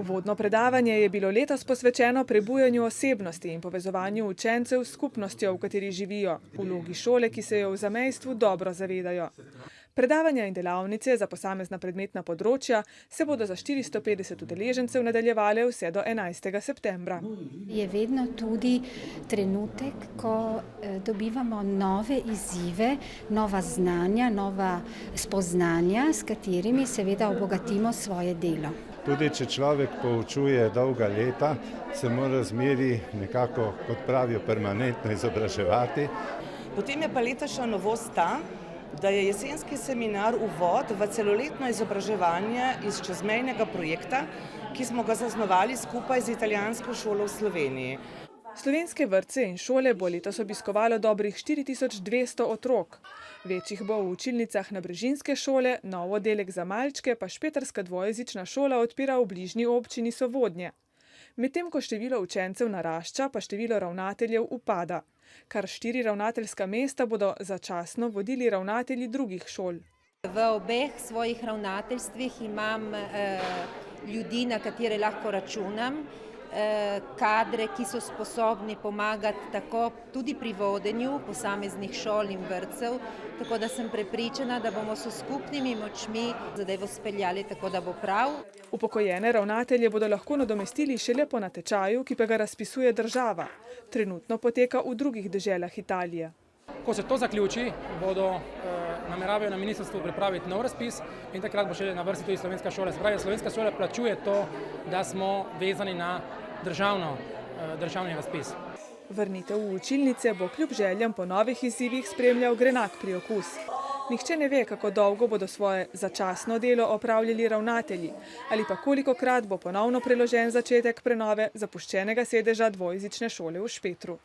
Uvodno predavanje je bilo letos posvečeno prebujanju osebnosti in povezovanju učencev s skupnostjo, v kateri živijo, vlogi šole, ki se jo v zamejstvu dobro zavedajo. Predavanja in delavnice za posamezna predmetna področja se bodo za 450 udeležencev nadaljevale vse do 11. septembra. Je vedno tudi trenutek, ko dobivamo nove izzive, nova znanja, nova spoznanja, s katerimi seveda obogatimo svoje delo. Tudi če človek poučuje dolga leta, se mora zmeri nekako, kot pravijo, permanentno izobraževati. Potem je pa letošnja novost ta, da je jesenski seminar uvod v celoletno izobraževanje iz čezmejnega projekta, ki smo ga zasnovali skupaj z italijansko šolo v Sloveniji. Slovenske vrtce in šole bo letos obiskovalo dobrih 4200 otrok. Večjih bo v učilnicah na Brežinske šole, nov oddelek za malčke pa špetrska dvojezična šola odpira v bližnji občini Sovodnje. Medtem ko število učencev narašča, pa število ravnateljev upada. Kar 4 ravnateljska mesta bodo začasno vodili ravnatelji drugih šol. V obeh svojih ravnateljstvih imam ljudi, na katere lahko računam, kadre, ki so sposobni pomagati tako tudi pri vodenju posameznih šol in vrtcev, tako da sem prepričana, da bomo s skupnimi močmi zadevo speljali tako, da bo prav. Upokojene ravnatelje bodo lahko nadomestili šele po natečaju, ki pa ga razpisuje država. Trenutno poteka v drugih deželah Italije. Ko se to zaključi, nameravajo na ministrstvu pripraviti nov razpis in takrat bo še na vrsti tudi slovenska šola. Se pravi, slovenska šola plačuje to, da smo vezani na državni razpis. Vrnitev v učilnice bo kljub željam po novih izzivih spremljal grenak priokus. Nihče ne ve, kako dolgo bodo svoje začasno delo opravljali ravnatelji ali pa kolikokrat bo ponovno preložen začetek prenove zapuščenega sedeža dvojezične šole v Špetru.